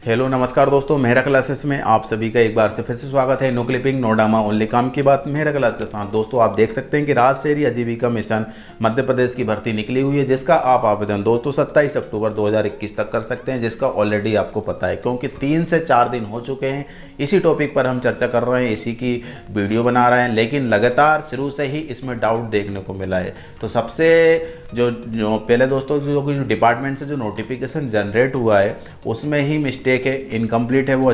Hello नमस्कार दोस्तों, Mehra classes में आप सभी का एक बार से फिर से स्वागत है। No clipping no drama only काम की बात मेहरा क्लास के साथ। दोस्तों आप देख सकते हैं कि राज्य शहरी आजीविका मिशन मध्य प्रदेश की भर्ती निकली हुई है, जिसका आप आवेदन दोस्तों 27 अक्टूबर 2021 तक कर सकते हैं, जिसका ऑलरेडी आपको पता है क्योंकि 3 से 4 दिन हो चुके हैं। इसी टॉपिक पर हम चर्चा कर रहे हैं, इसी की वीडियो बना रहे हैं, लेकिन लगातार शुरू से ही इसमें डाउट देखने को मिला है। तो सबसे जो पहले दोस्तों जो डिपार्टमेंट से जो नोटिफिकेशन जनरेट हुआ है उसमें ही मिस्टेक है, इनकम्प्लीट है वो।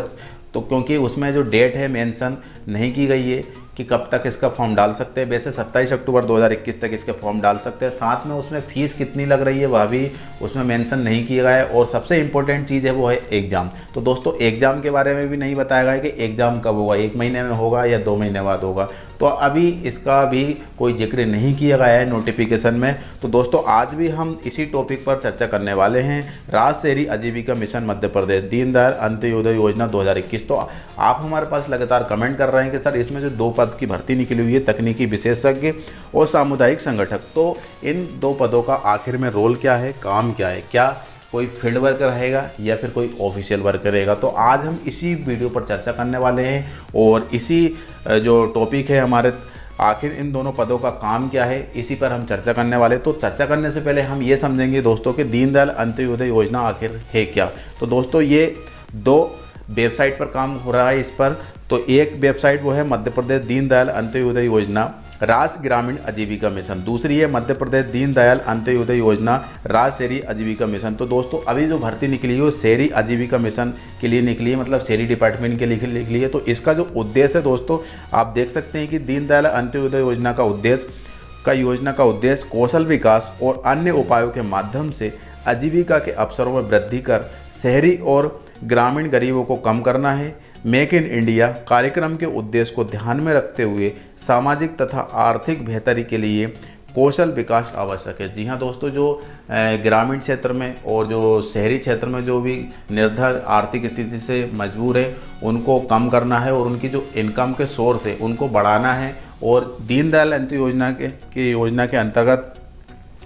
तो क्योंकि उसमें जो डेट है मेंशन नहीं की गई है कि कब तक इसका फॉर्म डाल सकते हैं। वैसे 27 अक्टूबर 2021 तक इसके फॉर्म डाल सकते हैं। साथ में उसमें फ़ीस कितनी लग रही है वह भी उसमें मेंशन नहीं किया गया है। और सबसे इंपॉर्टेंट चीज़ है वो है एग्ज़ाम। तो दोस्तों एग्ज़ाम के बारे में भी नहीं बताया गया है कि एग्ज़ाम कब होगा, 1 महीने में होगा या 2 महीने बाद होगा। तो अभी इसका भी कोई जिक्र नहीं किया गया है नोटिफिकेशन में। तो दोस्तों आज भी हम इसी टॉपिक पर चर्चा करने वाले हैं, राज्य शहरी आजीविका मिशन मध्य प्रदेश दीनदयाल अंत्योदय योजना 2021। तो आप हमारे पास लगातार कमेंट कर रहे हैं कि सर इसमें जो 2 पद की भर्ती निकली हुई है, तकनीकी विशेषज्ञ और सामुदायिक संगठक, तो इन 2 पदों का आखिर में रोल क्या है, काम क्या है, क्या कोई फील्ड वर्क रहेगा या फिर कोई ऑफिशियल वर्क रहेगा। तो आज हम इसी वीडियो पर चर्चा करने वाले हैं और इसी जो टॉपिक है हमारे, आखिर इन दोनों पदों का काम क्या है, इसी पर हम चर्चा करने वाले। तो चर्चा करने से पहले हम ये समझेंगे दोस्तों कि दीनदयाल अंत्योदय योजना आखिर है क्या। तो दोस्तों ये 2 वेबसाइट पर काम हो रहा है इस पर। तो एक वेबसाइट वो है मध्य प्रदेश दीनदयाल अंत्योदय योजना राज्य ग्रामीण आजीविका मिशन, दूसरी है मध्य प्रदेश दीनदयाल अंत्योदय योजना राज्य शहरी आजीविका मिशन। तो दोस्तों अभी जो भर्ती निकली है वो शहरी आजीविका मिशन के लिए निकली है, मतलब शहरी डिपार्टमेंट के लिए निकली है। तो इसका जो उद्देश्य है दोस्तों आप देख सकते हैं कि दीनदयाल अंत्योदय योजना का उद्देश्य कौशल विकास और अन्य उपायों के माध्यम से आजीविका के अवसरों में वृद्धि कर शहरी और ग्रामीण गरीबों को कम करना है। मेक इन इंडिया कार्यक्रम के उद्देश्य को ध्यान में रखते हुए सामाजिक तथा आर्थिक बेहतरी के लिए कौशल विकास आवश्यक है। जी हाँ दोस्तों, जो ग्रामीण क्षेत्र में और जो शहरी क्षेत्र में जो भी निर्धन आर्थिक स्थिति से मजबूर है उनको कम करना है और उनकी जो इनकम के सोर्स है उनको बढ़ाना है। और दीनदयाल अंत्योदय योजना के अंतर्गत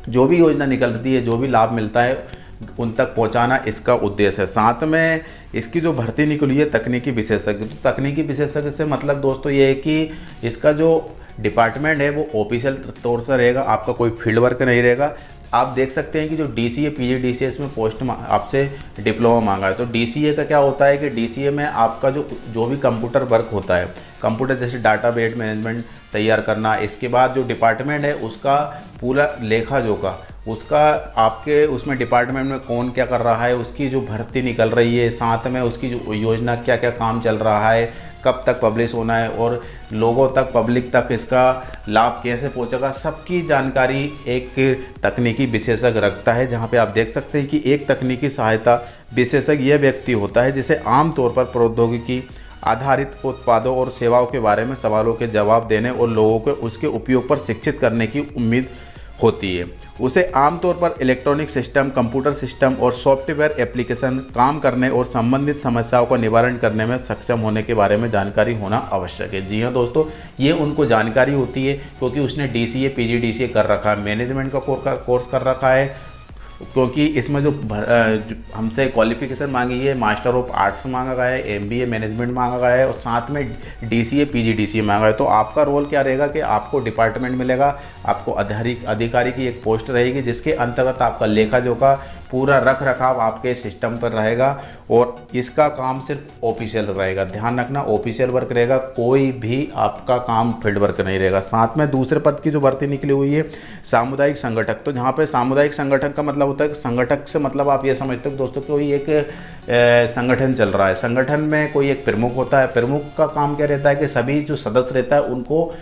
जो भी योजना निकलती है, जो भी लाभ मिलता है उन तक पहुंचाना इसका उद्देश्य है। साथ में इसकी जो भर्ती निकली है तकनीकी विशेषज्ञ, तो तकनीकी विशेषज्ञ से मतलब दोस्तों ये है कि इसका जो डिपार्टमेंट है वो ऑफिशियल तौर से रहेगा, आपका कोई फील्ड वर्क नहीं रहेगा। आप देख सकते हैं कि जो DCA PGDCA इसमें पोस्ट आपसे डिप्लोमा मांगा है। तो DCA का क्या होता है कि DCA में आपका जो भी कंप्यूटर वर्क होता है, कंप्यूटर जैसे डाटाबेस मैनेजमेंट तैयार करना, इसके बाद जो डिपार्टमेंट है उसका पूरा लेखा जोखा, उसका आपके उसमें डिपार्टमेंट में कौन क्या कर रहा है, उसकी जो भर्ती निकल रही है, साथ में उसकी जो योजना क्या क्या काम चल रहा है, कब तक पब्लिश होना है और लोगों तक पब्लिक तक इसका लाभ कैसे पहुंचेगा, सबकी जानकारी एक तकनीकी विशेषज्ञ रखता है। जहां पे आप देख सकते हैं कि एक तकनीकी सहायता विशेषज्ञ यह व्यक्ति होता है जिसे आमतौर पर प्रौद्योगिकी आधारित उत्पादों और सेवाओं के बारे में सवालों के जवाब देने और लोगों को उसके उपयोग पर शिक्षित करने की उम्मीद होती है। उसे आमतौर पर इलेक्ट्रॉनिक सिस्टम, कंप्यूटर सिस्टम और सॉफ्टवेयर एप्लीकेशन काम करने और संबंधित समस्याओं का निवारण करने में सक्षम होने के बारे में जानकारी होना आवश्यक है। जी हाँ दोस्तों, ये उनको जानकारी होती है क्योंकि उसने DCA PGDCA कर रखा है, मैनेजमेंट का कोर्स कर रखा है। क्योंकि इसमें जो हमसे क्वालिफिकेशन मांगी है मास्टर ऑफ आर्ट्स मांगा गया है, MBA मैनेजमेंट मांगा गया है और साथ में DCA PGDCA मांगा है। तो आपका रोल क्या रहेगा कि आपको डिपार्टमेंट मिलेगा, आपको अधिकारी की एक पोस्ट रहेगी जिसके अंतर्गत आपका लेखा जोखा पूरा रख रखाव आपके सिस्टम पर रहेगा और इसका काम सिर्फ ऑफिशियल रहेगा। ध्यान रखना ऑफिशियल वर्क रहेगा, कोई भी आपका काम फील्ड वर्क नहीं रहेगा। साथ में दूसरे पद की जो भर्ती निकली हुई है सामुदायिक संगठक, तो जहाँ पे सामुदायिक संगठन का मतलब होता है कि संगठक से मतलब आप ये समझते हो दोस्तों कोई एक संगठन चल रहा है, संगठन में कोई एक प्रमुख होता है। प्रमुख का काम क्या रहता है कि सभी जो सदस्य रहता है उनको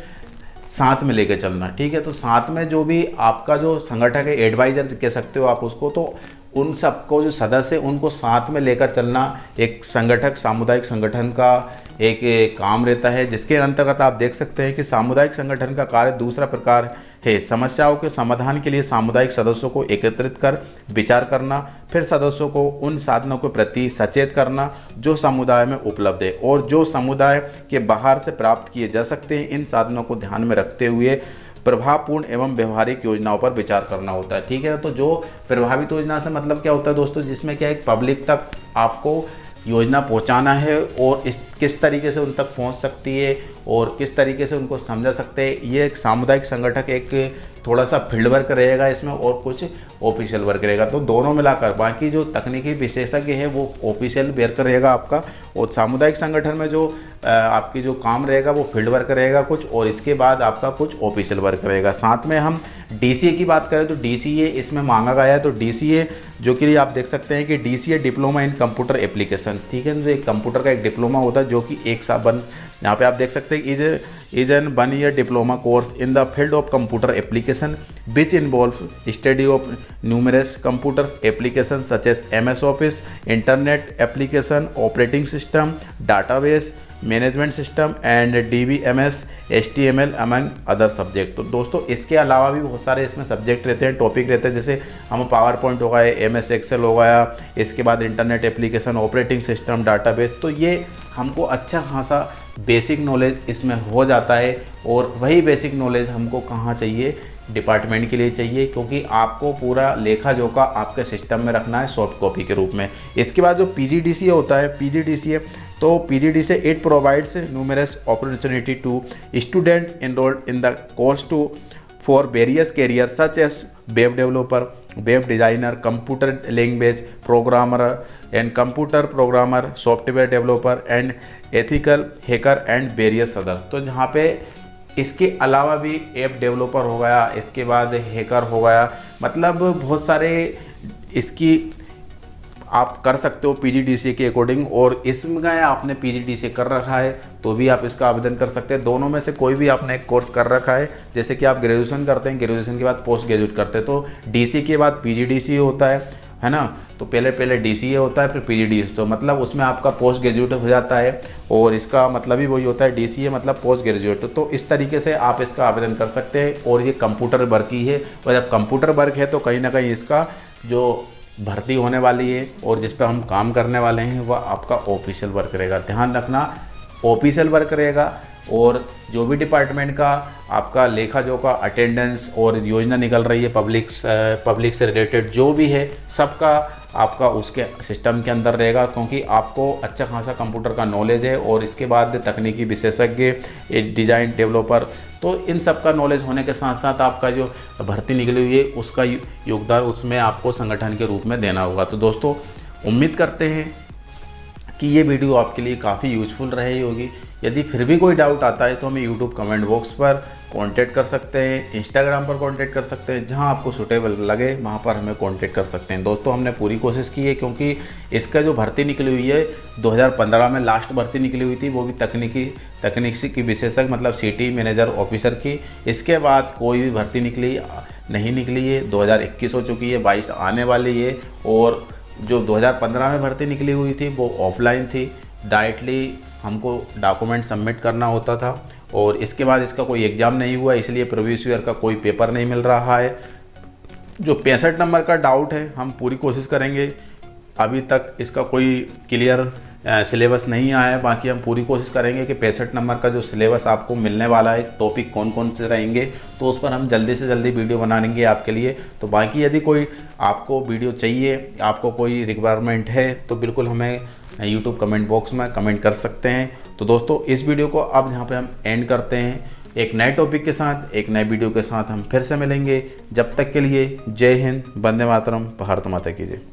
साथ में लेकर चलना, ठीक है। तो साथ में जो भी आपका जो संगठक है, एडवाइजर कह सकते हो आप उसको, तो उन सबको जो सदस्य है उनको साथ में लेकर चलना एक संगठक सामुदायिक संगठन का एक काम रहता है। जिसके अंतर्गत आप देख सकते हैं कि सामुदायिक संगठन का कार्य दूसरा प्रकार है समस्याओं के समाधान के लिए सामुदायिक सदस्यों को एकत्रित कर विचार करना, फिर सदस्यों को उन साधनों के प्रति सचेत करना जो समुदाय में उपलब्ध है और जो समुदाय के बाहर से प्राप्त किए जा सकते हैं। इन साधनों को ध्यान में रखते हुए प्रभावपूर्ण एवं व्यवहारिक योजनाओं पर विचार करना होता है, ठीक है। तो जो प्रभावित योजना से मतलब क्या होता है दोस्तों, जिसमें क्या है पब्लिक तक आपको योजना पहुंचाना है और किस तरीके से उन तक पहुंच सकती है और किस तरीके से उनको समझा सकते हैं। ये एक सामुदायिक संगठक एक थोड़ा सा फील्ड वर्क रहेगा इसमें और कुछ ऑफिशियल वर्क रहेगा। तो दोनों मिलाकर बाकी जो तकनीकी विशेषज्ञ है वो ऑफिशियल वर्क रहेगा आपका, और सामुदायिक संगठन में जो आपकी जो काम रहेगा वो फील्ड वर्क रहेगा कुछ, और इसके बाद आपका कुछ ऑफिशियल वर्क रहेगा। साथ में हम DCA की बात करें तो DCA इसमें मांगा गया है। तो DCA जो कि आप देख सकते हैं कि DCA diploma in computer application, ठीक है। तो एक कंप्यूटर का एक डिप्लोमा होता है जो कि एक साल यहाँ पे आप देख सकते हैं is an 1 year diploma course in the field of computer application which involve study of numerous computer application such as MS office, internet application, operating system, database management system and DBMS HTML among other subject. तो दोस्तों इसके अलावा भी बहुत सारे इसमें subject रहते हैं, टॉपिक रहते हैं, जैसे हम पावर पॉइंट हो गया, MS एक्सेल हो गया, इसके बाद internet application, operating system, database. तो ये हमको अच्छा खासा बेसिक नॉलेज इसमें हो जाता है, और वही बेसिक नॉलेज हमको कहाँ चाहिए, डिपार्टमेंट के लिए चाहिए, क्योंकि आपको पूरा लेखा जोखा आपके सिस्टम में रखना है सॉफ्ट कॉपी के रूप में। इसके बाद जो PGDCA होता है, PGDCA तो PGDCA it provides numerous opportunity to student enrolled in the course to for various career such as web developer, web designer, computer language programmer and computer programmer, software developer and ethical hacker and various others. तो जहाँ पे इसके अलावा भी app developer हो गया, इसके बाद हैकर हो गया, मतलब बहुत सारे इसकी आप कर सकते हो PGDCA के अकॉर्डिंग। और इसमें आपने PGDCA कर रखा है तो भी आप इसका आवेदन कर सकते हैं। दोनों में से कोई भी आपने एक कोर्स कर रखा है, जैसे कि आप ग्रेजुएशन करते हैं, ग्रेजुएशन के बाद पोस्ट ग्रेजुएट करते हैं, तो DCA के बाद PGDCA होता है ना। तो पहले DCA होता है फिर PGDCA, तो मतलब उसमें आपका पोस्ट ग्रेजुएट हो जाता है, और इसका मतलब ही वही होता है DCA मतलब पोस्ट ग्रेजुएट। तो इस तरीके से आप इसका आवेदन कर सकते हैं। और ये कंप्यूटर वर्क ही है, और जब कंप्यूटर वर्क है तो कहीं ना कहीं इसका जो भर्ती होने वाली है और जिस पर हम काम करने वाले हैं वह आपका ऑफिशियल वर्क रहेगा। ध्यान रखना ऑफिशियल वर्क रहेगा, और जो भी डिपार्टमेंट का आपका लेखा जोखा, अटेंडेंस और योजना निकल रही है पब्लिक से रिलेटेड जो भी है, सबका आपका उसके सिस्टम के अंदर रहेगा, क्योंकि आपको अच्छा खासा कंप्यूटर का नॉलेज है। और इसके बाद तकनीकी विशेषज्ञ, डिज़ाइन डेवलपर, तो इन सब का नॉलेज होने के साथ साथ आपका जो भर्ती निकली हुई है उसका योगदान उसमें आपको संगठन के रूप में देना होगा। तो दोस्तों उम्मीद करते हैं कि ये वीडियो आपके लिए काफ़ी यूजफुल रही होगी। यदि फिर भी कोई डाउट आता है तो हमें यूट्यूब कमेंट बॉक्स पर कांटेक्ट कर सकते हैं, इंस्टाग्राम पर कांटेक्ट कर सकते हैं, जहां आपको सूटेबल लगे वहां पर हमें कांटेक्ट कर सकते हैं। दोस्तों हमने पूरी कोशिश की है, क्योंकि इसका जो भर्ती निकली हुई है 2015 में लास्ट भर्ती निकली हुई थी, वो भी तकनीकी की विशेषज्ञ मतलब सिटी मैनेजर ऑफिसर की। इसके बाद कोई भी भर्ती नहीं निकली है। 2021 हो चुकी है, 22 आने वाली है। और जो 2015 में भर्ती निकली हुई थी वो ऑफलाइन थी, डायरेक्टली हमको डॉक्यूमेंट सबमिट करना होता था, और इसके बाद इसका कोई एग्ज़ाम नहीं हुआ, इसलिए प्रीवियस ईयर का कोई पेपर नहीं मिल रहा है। जो 65 नंबर का डाउट है हम पूरी कोशिश करेंगे, अभी तक इसका कोई क्लियर सिलेबस नहीं आया है, बाकी हम पूरी कोशिश करेंगे कि 65 नंबर का जो सिलेबस आपको मिलने वाला है, टॉपिक कौन कौन से रहेंगे, तो उस पर हम जल्दी से जल्दी वीडियो बनाएंगे आपके लिए। तो बाकी यदि कोई आपको वीडियो चाहिए, आपको कोई रिक्वायरमेंट है, तो बिल्कुल हमें यूट्यूब कमेंट बॉक्स में कमेंट कर सकते हैं। तो दोस्तों इस वीडियो को अब यहाँ पे हम एंड करते हैं। एक नए टॉपिक के साथ, एक नए वीडियो के साथ हम फिर से मिलेंगे। जब तक के लिए जय हिंद, वंदे मातरम, भारत माता की जय।